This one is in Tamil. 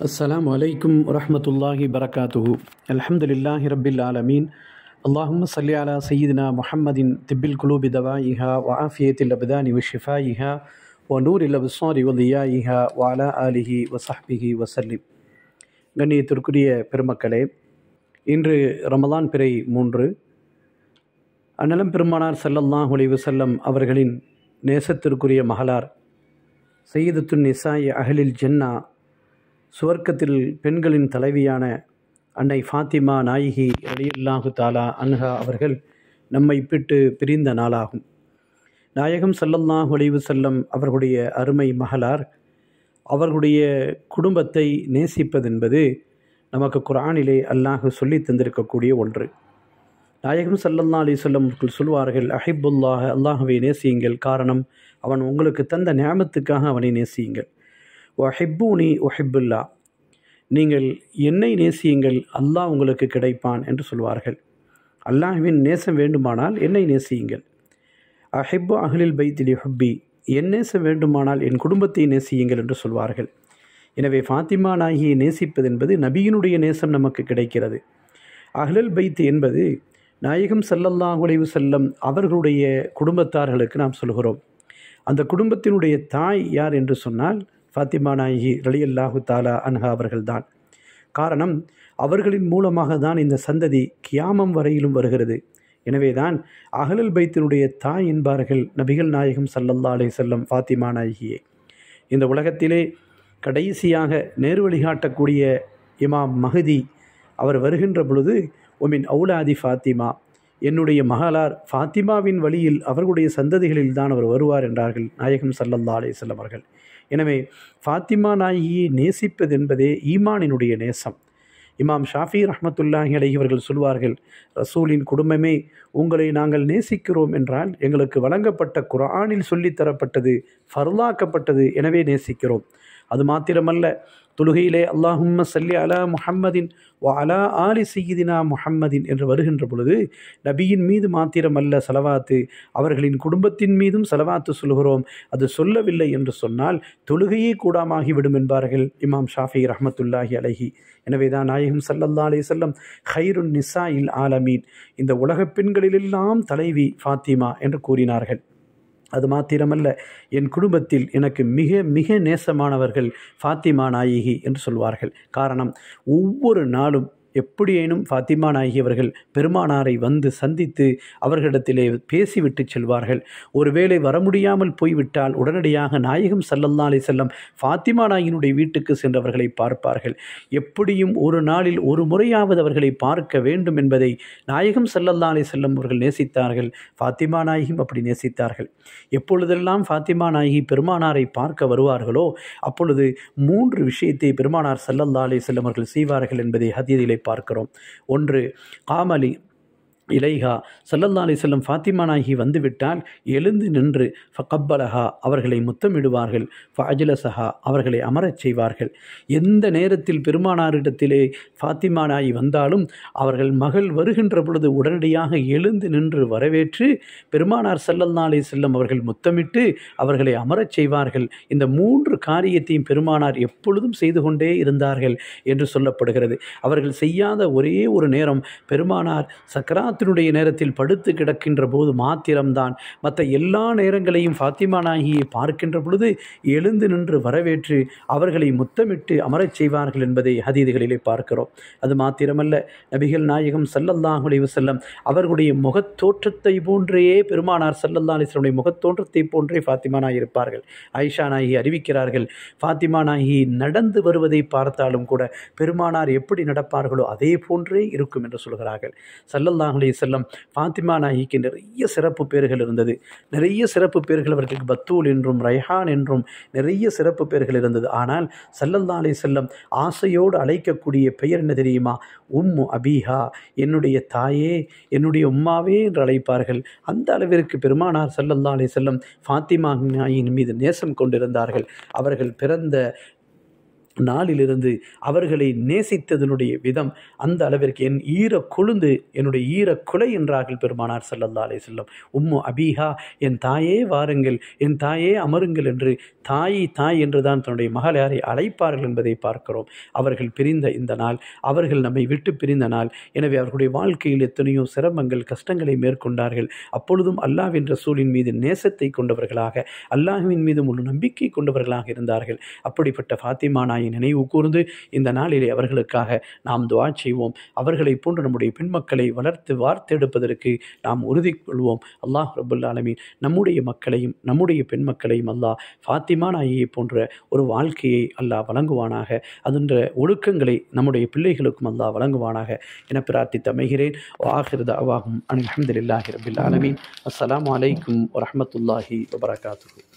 السلام عليكم ورحمة الله وبركاته. الحمد لله رب العالمين. اللهم صل على سيدنا محمد طب القلوب دوائها وعافية الأبدان وشفائها ونور الأبصار وضيائها وعلى آله وصحبه وسلم. கண்ணியத்திற்குரிய பெருமக்களே, இன்று ரமலான் பிறை 3. அன்னலம் பெருமானார் ஸல்லல்லாஹு அலைஹி வஸல்லம் அவர்களின் நேசத்திற்குரிய மகளார் சையதத்துன் நிசாஇ அஹ்லில் ஜன்னா, சுவர்க்கத்தில் பெண்களின் தலைவியான அன்னை ஃபாத்திமா நாயகி ரலியல்லாஹு தஆலா அன்ஹா அவர்கள் நம்மை விட்டு பிரிந்த நாளாகும். நாயகம் ஸல்லல்லாஹு அலைஹி வஸல்லம் அவர்களுடைய அருமை மகளார் அவர்களுடைய குடும்பத்தை நேசிப்பதென்பது நமக்கு குர்ஆனிலே அல்லாஹ் சொல்லி தந்திருக்கக்கூடிய ஒன்று. நாயகம் ஸல்லல்லாஹு அலைஹி வஸல்லம் அவர்கள் சொல்வார்கள், அஹிப்புல்லாஹ், அல்லாஹ்வை நேசியுங்கள், காரணம் அவன் உங்களுக்கு தந்த நியாமத்துக்காக அவனை நேசியுங்கள். வஹிப்பூனி உஹிப்புல்லா, நீங்கள் என்னை நேசியுங்கள், அல்லாஹ் உங்களுக்கு கிடைப்பான் என்று சொல்வார்கள். அல்லாஹ்வின் நேசம் வேண்டுமானால் என்னை நேசியுங்கள். அஹிப்பு அஹ்லில் பைத்திலி ஹுப்பி, என் நேசம் வேண்டுமானால் என் குடும்பத்தை நேசியுங்கள் என்று சொல்வார்கள். எனவே ஃபாத்திமா நாயகியை நேசிப்பது என்பது நபியினுடைய நேசம் நமக்கு கிடைக்கிறது. அஹ்லுல் பைத் என்பது நாயகம் ஸல்லல்லாஹு அலைஹி வஸல்லம் அவர்களுடைய குடும்பத்தார்களுக்கு நாம் சொல்கிறோம். அந்த குடும்பத்தினுடைய தாய் யார் என்று சொன்னால் ஃபாத்திமா நாயகி ரலியல்லாஹு தஆலா அன்ஹா அவர்கள்தான். காரணம், அவர்களின் மூலமாக தான் இந்த சந்ததி கியாமம் வரையிலும் வருகிறது. எனவே தான் அஹ்லுல் பைத்தினுடைய தாய் என்பார்கள் நபிகள் நாயகம் ஸல்லல்லாஹு அலைஹி வஸல்லம் ஃபாத்திமா நாயகியை. இந்த உலகத்திலே கடைசியாக நேர்வழி காட்டக்கூடிய இமாம் மஹதி அவர் வருகின்ற பொழுது, ஒமின் அவுலாதி ஃபாத்திமா, என்னுடைய மகளார் ஃபாத்திமாவின் வழியில் அவர்களுடைய சந்ததிகளில் தான் அவர் வருவார் என்றார்கள் நாயகம் ஸல்லல்லாஹு அலைஹி வஸல்லம் அவர்கள். எனவே ஃபாத்திமா நாயகியை நேசிப்பது என்பதே ஈமானினுடைய நேசம். இமாம் ஷாஃபி ரஹ்மத்துல்லாஹி அலைஹி அவர்கள் சொல்வார்கள், ரசூலின் குடும்பமே, உங்களை நாங்கள் நேசிக்கிறோம் என்றால் எங்களுக்கு வழங்கப்பட்ட குர்ஆனில் சொல்லித்தரப்பட்டது, ஃபர்லாக்கப்பட்டது, எனவே நேசிக்கிறோம். அது மாத்திரமல்ல, தொழுகையிலே அல்லாஹும்ம ஸல்லி அலா முஹம்மதின் வ அலா ஆலி சய்யிதினா முஹம்மதின் என்று வருகின்ற பொழுது நபியின் மீது மாத்திரமல்ல சலவாத்து, அவர்களின் குடும்பத்தின் மீதும் சலவாத்து சொல்கிறோம். அது சொல்லவில்லை என்று சொன்னால் தொழுகையே கூடாமாகிவிடும் என்பார்கள் இமாம் ஷாஃபி ரஹ்மத்துல்லாஹி அலைஹி. எனவே தான் நாயகம் ஸல்லல்லாஹு அலைஹி வஸல்லம் ஹைருன் நிசாஇல் ஆலமீன், இந்த உலகப் பெண்களிலெல்லாம் தலைவி ஃபாத்திமா என்று கூறினார்கள். அது மாத்திரமல்ல, என் குடும்பத்தில் எனக்கு மிக மிக நேசமானவர்கள் ஃபாத்திமா நாயகி என்று சொல்வார்கள். காரணம், ஒவ்வொரு நாளும் எப்படியேனும் ஃபாத்திமா நாயகி அவர்கள் பெருமானாரை வந்து சந்தித்து அவர்களிடத்திலே பேசிவிட்டு செல்வார்கள். ஒருவேளை வர முடியாமல் போய்விட்டால் உடனடியாக நாயகம் ஸல்லல்லாஹு அலைஹி வஸல்லம் ஃபாத்திமா நாயகியினுடைய வீட்டுக்கு சென்றவர்களை பார்ப்பார்கள். எப்படியும் ஒரு நாளில் ஒரு முறையாவது அவர்களை பார்க்க வேண்டும் என்பதை நாயகம் ஸல்லல்லாஹு அலைஹி வஸல்லம் அவர்கள் நேசித்தார்கள். ஃபாத்திமா நாயகியும் அப்படி நேசித்தார்கள். எப்பொழுதெல்லாம் ஃபாத்திமா நாயகி பெருமானாரை பார்க்க வருவார்களோ அப்பொழுது 3 விஷயத்தை பெருமானார் ஸல்லல்லாஹு அலைஹி வஸல்லம் அவர்கள் செய்வார்கள் என்பதை ஹதீஸிலே பார்க்கிறோம். ஒன்று, காமலி இலைஹா, ஸல்லல்லாஹு அலைஹி வஸல்லம் ஃபாத்திமா நாயகி வந்துவிட்டால் எழுந்து நின்று ஃபகப்பலஹா, அவர்களை முத்தமிடுவார்கள். ஃபஅஜ்லஸஹா, அவர்களை அமரச் செய்வார்கள். எந்த நேரத்தில் பெருமானாரிடத்திலே ஃபாத்திமா நாயகி வந்தாலும் அவர்கள் மகள் வருகின்ற பொழுது உடனடியாக எழுந்து நின்று வரவேற்று பெருமானார் ஸல்லல்லாஹு அலைஹி வஸல்லம் அவர்கள் முத்தமிட்டு அவர்களை அமரச் செய்வார்கள். இந்த 3 காரியத்தையும் பெருமானார் எப்பொழுதும் செய்து கொண்டே இருந்தார்கள் என்று சொல்லப்படுகிறது. அவர்கள் செய்யாத ஒரே ஒரு நேரம், பெருமானார் சக்கராத்தினுடைய நேரத்தில் படுத்து கிடக்கின்ற போது மாத்திரம்தான். மற்ற எல்லா நேரங்களையும் ஃபாத்திமா நாயகியை பார்க்கின்ற பொழுது எழுந்து நின்று வரவேற்று அவர்களை முத்தமிட்டு அமரச் செய்வார்கள் என்பதை ஹதீதுகளிலே பார்க்கிறோம். அது மாத்திரமல்ல, நபிகள் நாயகம் ஸல்லல்லாஹு அலைஹி வஸல்லம் அவர்களுடைய முகத்தோற்றத்தை போன்றே பெருமானார் ஸல்லல்லாஹு அலைஹி வஸல்லம் முகத்தோற்றத்தை போன்றே ஃபாத்திமா நாயகி இருப்பார்கள். ஆயிஷா நாயகி அறிவிக்கிறார்கள், ஃபாத்திமா நாயகி நடந்து வருவதை பார்த்தாலும் கூட பெருமானார் எப்படி நடப்பார்களோ அதே போன்றே இருக்கும் என்று சொல்கிறார்கள். ஸல்லல்லாஹு அலைஹி வஸல்லம் ஃபாத்திமா நாயகிக்கு நிறைய சிறப்பு பெயர்கள் இருந்தது. நிறைய சிறப்பு பெயர்கள் அவர்களுக்கு பத்தூல் என்றும் ரைஹான் என்றும் நிறைய சிறப்பு பெயர்கள் இருந்தது. ஆனால் ஸல்லல்லாஹு அலைஹி வஸல்லம் ஆசையோடு அழைக்கக்கூடிய பெயர் என்ன தெரியுமா? உம்மு அபீஹா, என்னுடைய தாயே, என்னுடைய உம்மாவே என்று அழைப்பார்கள். அந்த அளவிற்கு பெருமானார் ஸல்லல்லாஹு அலைஹி வஸல்லம் ஃபாத்திமா நாயகியின் மீது நேசம் கொண்டிருந்தார்கள். அவர்கள் பிறந்த நாளிலிருந்து அவர்களை நேசித்ததனுடைய விதம் அந்த அளவிற்கு என் ஈர கொழுந்து என்னுடைய ஈர குலை என்றார்கள் பெருமானார் ஸல்லல்லாஹு அலைஹி வஸல்லம். உம்மு அபீஹா, என் தாயே வாருங்கள், என் தாயே அமருங்கள் என்று தாய் என்று தான் தன்னுடைய மகளாரை அழைப்பார்கள் என்பதை பார்க்கிறோம். அவர்கள் பிரிந்த இந்த நாள், அவர்கள் நம்மை விட்டு பிரிந்த நாள். எனவே அவர்களுடைய வாழ்க்கையில் எத்தனையோ சிரமங்கள் கஷ்டங்களை மேற்கொண்டார்கள். அப்பொழுதும் அல்லாஹ்வின் ரசூலின் மீது நேசத்தை கொண்டவர்களாக, அல்லாஹ்வின் மீது முழு நம்பிக்கை கொண்டவர்களாக இருந்தார்கள். அப்படிப்பட்ட ஃபாத்திமா நாயை நினைவு கூர்ந்து இந்த நாளிலே அவர்களுக்காக நாம் துஆ செய்வோம். அவர்களை போன்று நம்முடைய பெண்மக்களை வளர்த்து வார்த்தெடுப்பதற்கு நாம் உறுதி கொள்வோம். அல்லாஹ் ரப்புல் ஆலமீன் நம்முடைய மக்களையும் நம்முடைய பெண் மக்களையும் அல்லாஹ் ஃபாத்திமா நாயை போன்ற ஒரு வாழ்க்கையை அல்லாஹ் வழங்குவானாக. அதன்ற ஒழுக்கங்களை நம்முடைய பிள்ளைகளுக்கும் அல்லாஹ் வழங்குவானாக என பிரார்த்தித்து அமைகிறேன். ஆகிரு தஅவாஹும் அனில் ஹம்துலில்லாஹி ரப்பில் ஆலமீன். அஸ்ஸலாமு அலைக்கும் வரஹ்மத்துல்லாஹி வபரகாத்துஹு.